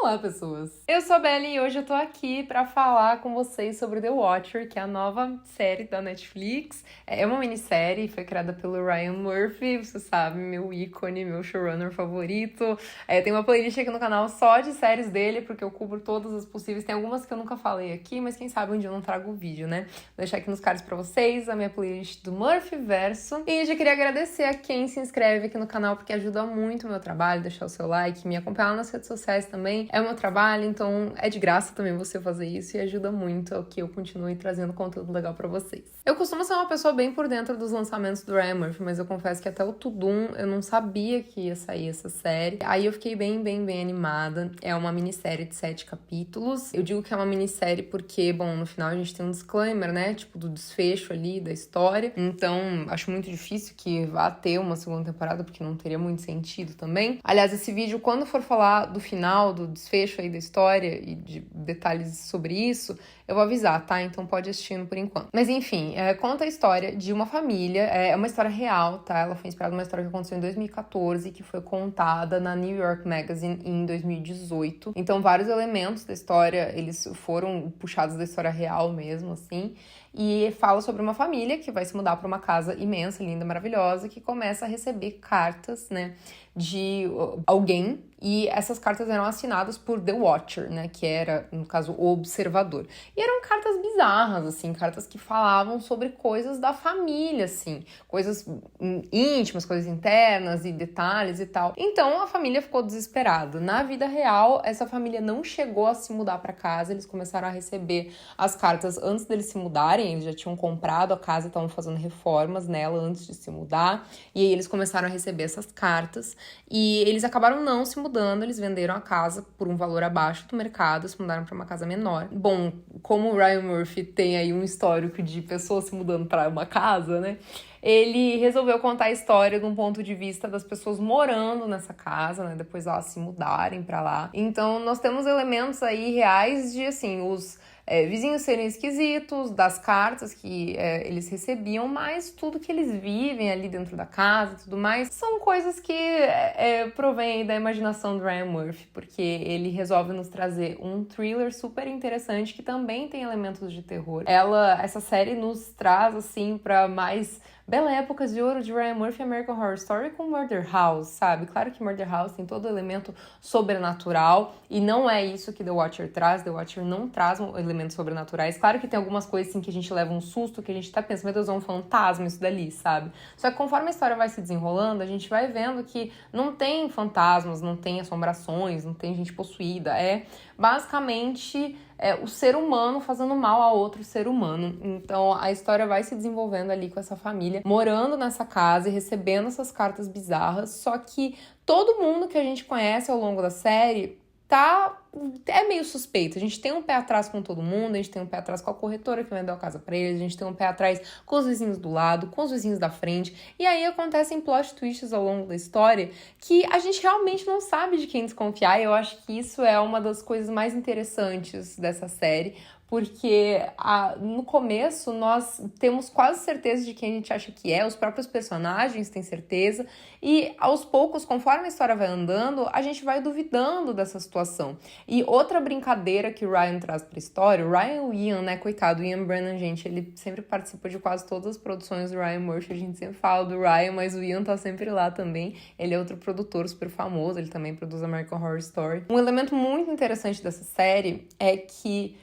Olá, pessoas! Eu sou a Belle e hoje eu tô aqui pra falar com vocês sobre The Watcher, que é a nova série da Netflix. É uma minissérie, foi criada pelo Ryan Murphy, você sabe, meu ícone, meu showrunner favorito. Tem uma playlist aqui no canal só de séries dele, porque eu cubro todas as possíveis. Tem algumas que eu nunca falei aqui, mas quem sabe um dia eu não trago o vídeo, né? Vou deixar aqui nos cards pra vocês a minha playlist do Murphy Verso. E já queria agradecer a quem se inscreve aqui no canal, porque ajuda muito o meu trabalho, deixar o seu like, me acompanhar nas redes sociais também. É o meu trabalho, então é de graça também você fazer isso e ajuda muito ao que eu continue trazendo conteúdo legal pra vocês. Eu costumo ser uma pessoa bem por dentro dos lançamentos do Ryan Murphy, mas eu confesso que até o Tudum eu não sabia que ia sair essa série. Aí eu fiquei bem animada. É uma minissérie de 7 capítulos. Eu digo que é uma minissérie porque, bom, no final a gente tem um disclaimer, né? Tipo, do desfecho ali da história. Então, acho muito difícil que vá ter uma segunda temporada, porque não teria muito sentido também. Aliás, esse vídeo, quando for falar do final, do desfecho aí da história e de detalhes sobre isso, eu vou avisar, tá? Então pode assistir por enquanto. Mas enfim, conta a história de uma família, é uma história real, tá? Ela foi inspirada numa história que aconteceu em 2014, que foi contada na New York Magazine em 2018. Então vários elementos da história, eles foram puxados da história real mesmo, assim. E fala sobre uma família que vai se mudar para uma casa imensa, linda, maravilhosa, que começa a receber cartas, né, de alguém, e essas cartas eram assinadas por The Watcher, né, que era, no caso, o observador. E eram cartas bizarras, assim, cartas que falavam sobre coisas da família, assim, coisas íntimas, coisas internas e detalhes e tal. Então a família ficou desesperada. Na vida real, essa família não chegou a se mudar para casa, eles começaram a receber as cartas antes deles se mudarem. Eles já tinham comprado a casa, estavam fazendo reformas nela antes de se mudar, e aí eles começaram a receber essas cartas, e eles acabaram não se mudando, eles venderam a casa por um valor abaixo do mercado, se mudaram para uma casa menor. Bom, como o Ryan Murphy tem aí um histórico de pessoas se mudando para uma casa, né, ele resolveu contar a história de um ponto de vista das pessoas morando nessa casa, né, depois elas se mudarem para lá. Então nós temos elementos aí reais de, assim, os vizinhos serem esquisitos, das cartas que eles recebiam, mas tudo que eles vivem ali dentro da casa e tudo mais, são coisas que provêm da imaginação do Ryan Murphy, porque ele resolve nos trazer um thriller super interessante que também tem elementos de terror. Essa série nos traz, assim, para mais bela épocas de ouro de Ryan Murphy e American Horror Story com Murder House, sabe? Claro que Murder House tem todo o elemento sobrenatural e não é isso que The Watcher traz. The Watcher não traz elementos sobrenaturais. Claro que tem algumas coisas assim que a gente leva um susto, que a gente tá pensando, meu Deus, é um fantasma isso dali, sabe? Só que conforme a história vai se desenrolando, a gente vai vendo que não tem fantasmas, não tem assombrações, não tem gente possuída. É basicamente o ser humano fazendo mal a outro ser humano. Então a história vai se desenvolvendo ali com essa família, morando nessa casa e recebendo essas cartas bizarras, só que todo mundo que a gente conhece ao longo da série é meio suspeito. A gente tem um pé atrás com todo mundo, a gente tem um pé atrás com a corretora que vendeu a casa pra eles, a gente tem um pé atrás com os vizinhos do lado, com os vizinhos da frente, e aí acontecem plot twists ao longo da história que a gente realmente não sabe de quem desconfiar, e eu acho que isso é uma das coisas mais interessantes dessa série, porque no começo nós temos quase certeza de quem a gente acha que é, os próprios personagens têm certeza, e aos poucos, conforme a história vai andando, a gente vai duvidando dessa situação. E outra brincadeira que o Ryan traz pra história, o Ryan e o Ian, né, coitado, o Ian Brennan, gente, ele sempre participa de quase todas as produções do Ryan Murphy, a gente sempre fala do Ryan, mas o Ian tá sempre lá também, ele é outro produtor super famoso, ele também produz American Horror Story. Um elemento muito interessante dessa série é que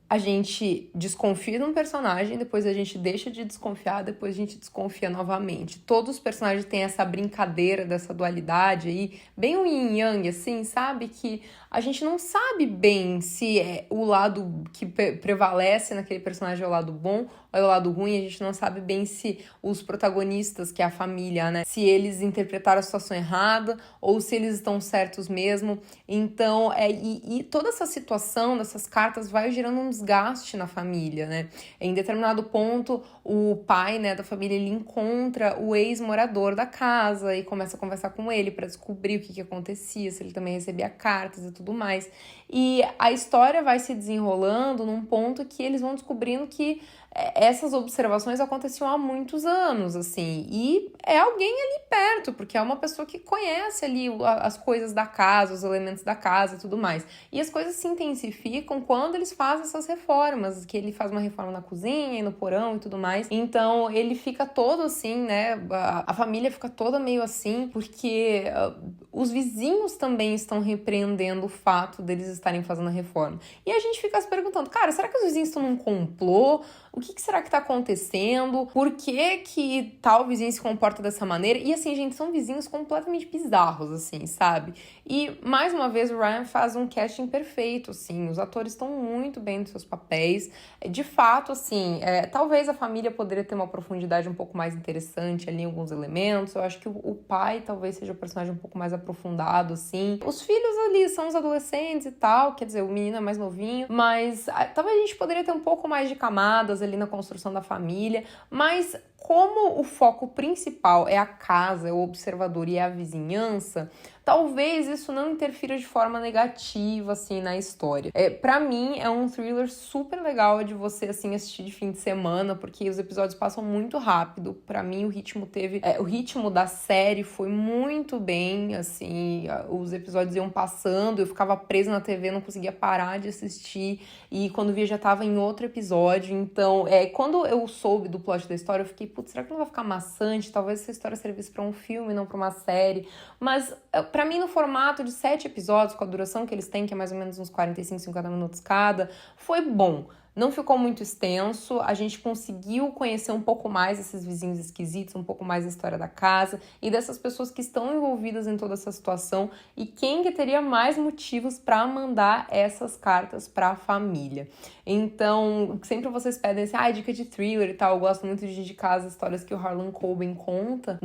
a gente desconfia de um personagem, depois a gente deixa de desconfiar, depois a gente desconfia novamente. Todos os personagens têm essa brincadeira dessa dualidade aí, bem o yin yang, assim, sabe? Que a gente não sabe bem se o lado que prevalece naquele personagem é o lado bom ou é o lado ruim. A gente não sabe bem se os protagonistas, que é a família, né, se eles interpretaram a situação errada ou se eles estão certos mesmo. Então, e toda essa situação dessas cartas vai gerando um desgaste na família, né? Em determinado ponto, o pai, né, da família, ele encontra o ex-morador da casa e começa a conversar com ele para descobrir o que acontecia, se ele também recebia cartas e tudo mais. E a história vai se desenrolando num ponto que eles vão descobrindo que essas observações aconteciam há muitos anos, assim, e é alguém ali perto, porque é uma pessoa que conhece ali as coisas da casa, os elementos da casa e tudo mais. E as coisas se intensificam quando eles fazem essas reformas, que ele faz uma reforma na cozinha e no porão e tudo mais. Então, ele fica todo assim, né, a família fica toda meio assim, porque os vizinhos também estão repreendendo o fato deles estarem fazendo a reforma. E a gente fica se perguntando, cara, será que os vizinhos estão num complô? O que será que tá acontecendo? Por que tal vizinho se comporta dessa maneira? E assim, gente, são vizinhos completamente bizarros, assim, sabe? E, mais uma vez, o Ryan faz um casting perfeito, assim. Os atores estão muito bem nos seus papéis. De fato, assim, talvez a família poderia ter uma profundidade um pouco mais interessante ali em alguns elementos. Eu acho que o pai talvez seja o personagem um pouco mais aprofundado, assim. Os filhos ali são os adolescentes e tal, quer dizer, o menino é mais novinho, mas talvez a gente poderia ter um pouco mais de camadas ali na construção da família, mas como o foco principal é a casa, é o observador e é a vizinhança, talvez isso não interfira de forma negativa, assim, na história. Pra mim, é um thriller super legal de você, assim, assistir de fim de semana, porque os episódios passam muito rápido. Pra mim, o ritmo da série foi muito bem, assim, os episódios iam passando, eu ficava presa na TV, não conseguia parar de assistir, e quando via já tava em outro episódio. Então, quando eu soube do plot da história, eu fiquei, putz, será que não vai ficar maçante? Talvez essa história servisse pra um filme, não pra uma série. Mas, pra mim, no formato de 7 episódios, com a duração que eles têm, que é mais ou menos uns 45, 50 minutos cada, foi bom. Não ficou muito extenso, a gente conseguiu conhecer um pouco mais esses vizinhos esquisitos, um pouco mais a história da casa e dessas pessoas que estão envolvidas em toda essa situação e quem que teria mais motivos para mandar essas cartas para a família. Então, sempre vocês pedem assim, dica de thriller e tal, eu gosto muito de indicar as histórias que o Harlan Coben conta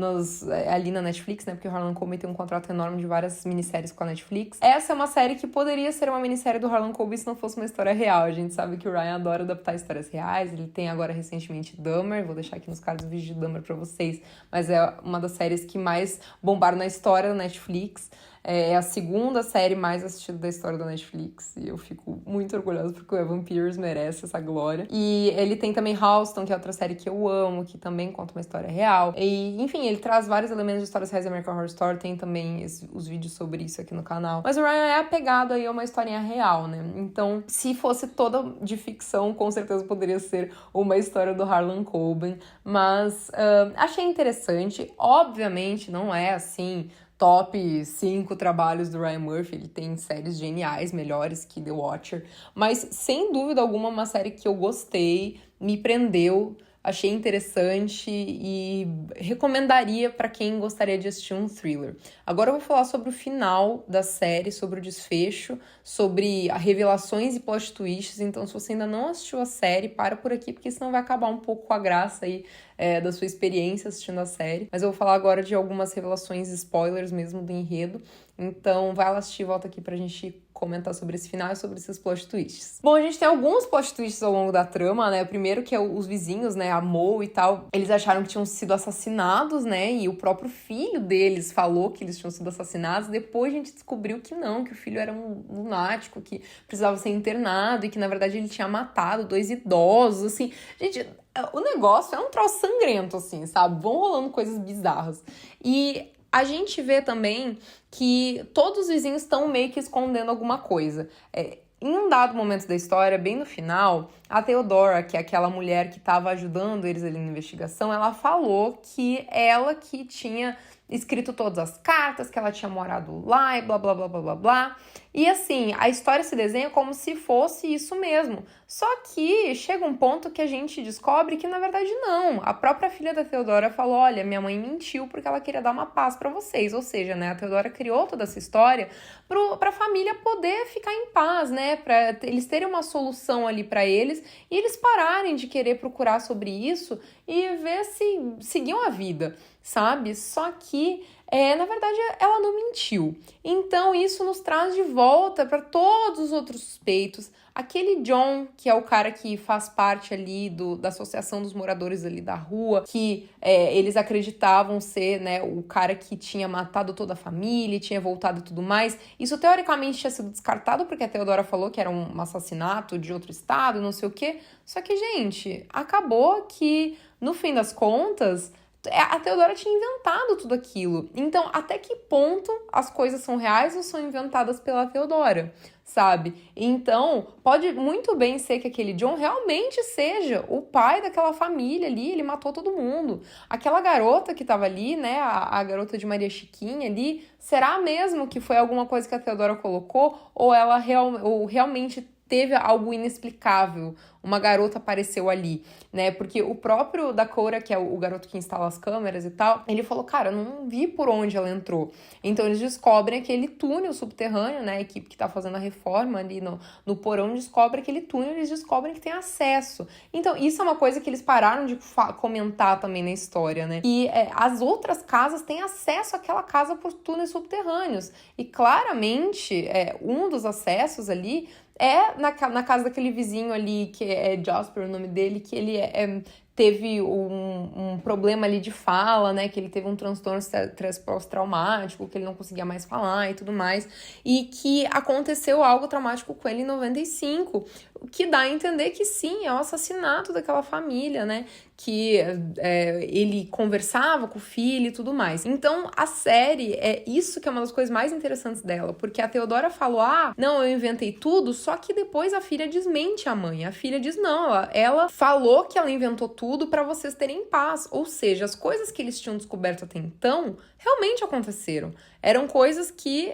ali na Netflix, né, porque o Harlan Coben tem um contrato enorme de várias minisséries com a Netflix. Essa é uma série que poderia ser uma minissérie do Harlan Coben se não fosse uma história real. A gente sabe que o Ryan adora adaptar histórias reais, ele tem agora recentemente Dahmer, vou deixar aqui nos cards o vídeo de Dahmer pra vocês, mas é uma das séries que mais bombaram na história da Netflix. É a segunda série mais assistida da história da Netflix e eu fico muito orgulhosa porque o Evan Peters merece essa glória. E ele tem também Houston, que é outra série que eu amo, que também conta uma história real. E, enfim, ele traz vários elementos de histórias reais da American Horror Story, tem também os vídeos sobre isso aqui no canal. Mas o Ryan é apegado aí a uma historinha real, né? Então, se fosse toda de ficção, com certeza poderia ser uma história do Harlan Coben. Mas achei interessante. Obviamente, não é assim top 5 trabalhos do Ryan Murphy, ele tem séries geniais, melhores que The Watcher, mas sem dúvida alguma uma série que eu gostei, me prendeu, achei interessante e recomendaria para quem gostaria de assistir um thriller. Agora eu vou falar sobre o final da série, sobre o desfecho, sobre revelações e plot twists, então se você ainda não assistiu a série, para por aqui, porque senão vai acabar um pouco com a graça aí da sua experiência assistindo a série. Mas eu vou falar agora de algumas revelações, spoilers mesmo do enredo. Então vai lá assistir e volta aqui pra gente comentar sobre esse final e sobre esses plot twists. Bom, a gente tem alguns plot twists ao longo da trama, né? O primeiro que é os vizinhos, né? A Mo e tal. Eles acharam que tinham sido assassinados, né? E o próprio filho deles falou que eles tinham sido assassinados. Depois a gente descobriu que não, que o filho era um lunático, que precisava ser internado e que, na verdade, ele tinha matado 2 idosos, assim. Gente, o negócio é um troço sangrento, assim, sabe? Vão rolando coisas bizarras. E a gente vê também que todos os vizinhos estão meio que escondendo alguma coisa. Em um dado momento da história, bem no final, a Theodora, que é aquela mulher que estava ajudando eles ali na investigação, ela falou que ela que tinha escrito todas as cartas, que ela tinha morado lá e blá, blá, blá, blá, blá, blá. E assim, a história se desenha como se fosse isso mesmo. Só que chega um ponto que a gente descobre que, na verdade, não. A própria filha da Theodora falou, olha, minha mãe mentiu porque ela queria dar uma paz pra vocês. Ou seja, né, a Theodora criou toda essa história pra família poder ficar em paz, né? Pra eles terem uma solução ali pra eles e eles pararem de querer procurar sobre isso e ver se seguiam a vida, sabe? Só que na verdade, ela não mentiu. Então, isso nos traz de volta para todos os outros suspeitos. Aquele John, que é o cara que faz parte ali da associação dos moradores ali da rua, que eles acreditavam ser, né, o cara que tinha matado toda a família, tinha voltado e tudo mais. Isso, teoricamente, tinha sido descartado, porque a Theodora falou que era um assassinato de outro estado, não sei o quê. Só que, gente, acabou que, no fim das contas, a Theodora tinha inventado tudo aquilo. Então, até que ponto as coisas são reais ou são inventadas pela Theodora, sabe? Então, pode muito bem ser que aquele John realmente seja o pai daquela família ali, ele matou todo mundo. Aquela garota que tava ali, né, a garota de Maria Chiquinha ali, será mesmo que foi alguma coisa que a Theodora colocou ou ela realmente teve algo inexplicável, uma garota apareceu ali, né? Porque o próprio Dakota, que é o garoto que instala as câmeras e tal, ele falou, cara, eu não vi por onde ela entrou. Então eles descobrem aquele túnel subterrâneo, né? A equipe que tá fazendo a reforma ali no porão descobre aquele túnel, eles descobrem que tem acesso. Então isso é uma coisa que eles pararam de comentar também na história, né? E as outras casas têm acesso àquela casa por túneis subterrâneos. E claramente, um dos acessos ali na casa daquele vizinho ali, que é Jasper, o nome dele, que ele teve um problema ali de fala, né, que ele teve um transtorno pós-traumático, que ele não conseguia mais falar e tudo mais, e que aconteceu algo traumático com ele em 95, o que dá a entender que sim, é o assassinato daquela família, né, que ele conversava com o filho e tudo mais. Então, a série isso que é uma das coisas mais interessantes dela, porque a Theodora falou, não, eu inventei tudo, só que depois a filha desmente a mãe. A filha diz, não, ela falou que ela inventou tudo para vocês terem paz. Ou seja, as coisas que eles tinham descoberto até então realmente aconteceram. Eram coisas que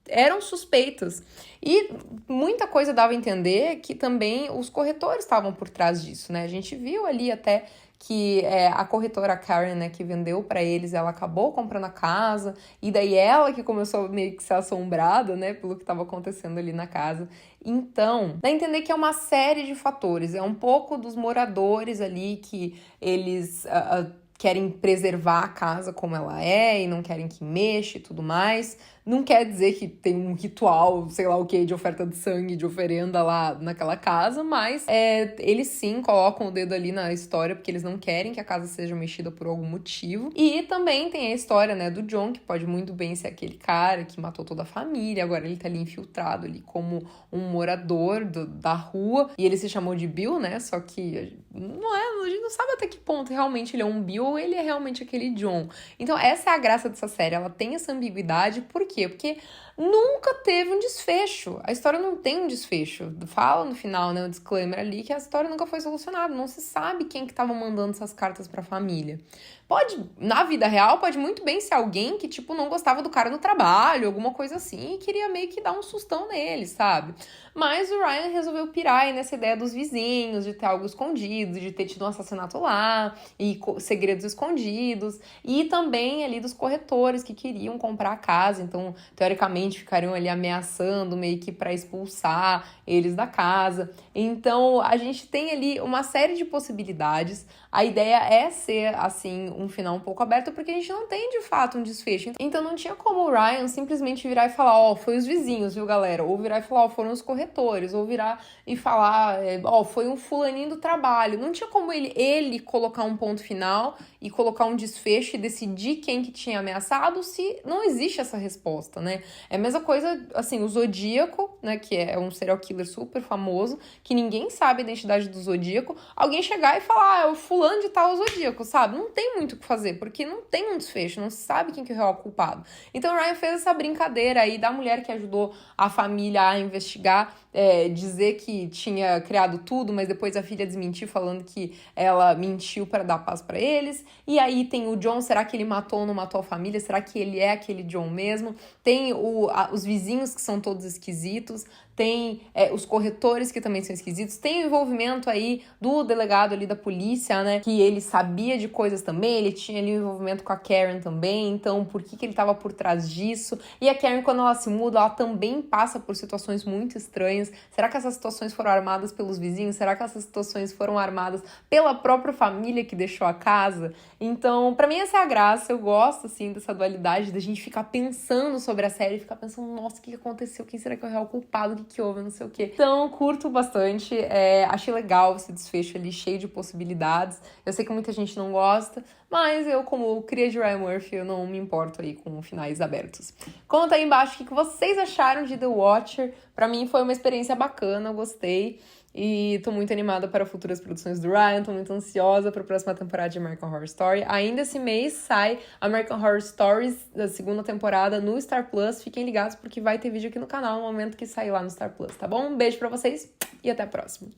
eram suspeitas. E muita coisa dava a entender que também os corretores estavam por trás disso, né? A gente viu ali até que a corretora Karen, né, que vendeu para eles, ela acabou comprando a casa, e daí ela que começou meio que ser assombrada, né, pelo que estava acontecendo ali na casa. Então, dá a entender que é uma série de fatores, é um pouco dos moradores ali que eles querem preservar a casa como ela é e não querem que mexa e tudo mais. Não quer dizer que tem um ritual, sei lá o que, de oferta de sangue, de oferenda lá naquela casa, mas eles sim colocam o dedo ali na história porque eles não querem que a casa seja mexida por algum motivo. E também tem a história, né, do John, que pode muito bem ser aquele cara que matou toda a família, agora ele tá ali infiltrado ali como um morador da rua, e ele se chamou de Bill, né, só que a gente não sabe até que ponto realmente ele é um Bill ou ele é realmente aquele John. Então essa é a graça dessa série, ela tem essa ambiguidade, por quê? Porque nunca teve um desfecho. A história não tem um desfecho. Fala no final, né, o disclaimer ali, que a história nunca foi solucionada. Não se sabe quem que estava mandando essas cartas pra família. Na vida real, pode muito bem ser alguém que, tipo, não gostava do cara no trabalho, alguma coisa assim, e queria meio que dar um sustão nele, sabe? Mas o Ryan resolveu pirar aí nessa ideia dos vizinhos, de ter algo escondido, de ter tido um assassinato lá, e segredos escondidos, e também ali dos corretores que queriam comprar a casa, então, teoricamente, ficariam ali ameaçando, meio que para expulsar eles da casa. Então, a gente tem ali uma série de possibilidades. A ideia é ser, assim, um final um pouco aberto, porque a gente não tem, de fato, um desfecho. Então, não tinha como o Ryan simplesmente virar e falar, foi os vizinhos, viu, galera? Ou virar e falar, foram os corretores. Ou virar e falar, foi um fulaninho do trabalho. Não tinha como ele colocar um ponto final e colocar um desfecho e decidir quem que tinha ameaçado, se não existe essa resposta, né? É a mesma coisa, assim, o Zodíaco, né, que é um serial killer super famoso, que ninguém sabe a identidade do Zodíaco, alguém chegar e falar, é o fulano de tal Zodíaco, sabe? Não tem muito o que fazer, porque não tem um desfecho, não se sabe quem que é o real culpado. Então o Ryan fez essa brincadeira aí da mulher que ajudou a família a investigar, dizer que tinha criado tudo, mas depois a filha desmentiu, falando que ela mentiu para dar paz para eles. E aí tem o John, será que ele matou ou não matou a família? Será que ele é aquele John mesmo? Tem os vizinhos que são todos esquisitos. esquisitos, tem os corretores que também são esquisitos, tem o envolvimento aí do delegado ali da polícia, né, que ele sabia de coisas também, ele tinha ali um envolvimento com a Karen também, então por que ele tava por trás disso? E a Karen, quando ela se muda, ela também passa por situações muito estranhas. Será que essas situações foram armadas pelos vizinhos? Será que essas situações foram armadas pela própria família que deixou a casa? Então, pra mim essa é a graça, eu gosto, assim, dessa dualidade, da gente ficar pensando sobre a série, ficar pensando, nossa, o que aconteceu? Quem será que é o real culpado? O que houve? Não sei o quê. Então, curto bastante, achei legal esse desfecho ali, cheio de possibilidades. Eu sei que muita gente não gosta, mas eu, como cria de Ryan Murphy, eu não me importo aí com finais abertos. Conta aí embaixo o que vocês acharam de The Watcher. Pra mim foi uma experiência bacana, eu gostei. E tô muito animada para futuras produções do Ryan, tô muito ansiosa para a próxima temporada de American Horror Story. Ainda esse mês sai American Horror Stories da segunda temporada no Star Plus. Fiquem ligados porque vai ter vídeo aqui no canal no momento que sair lá no Star Plus, tá bom? Um beijo pra vocês e até a próxima.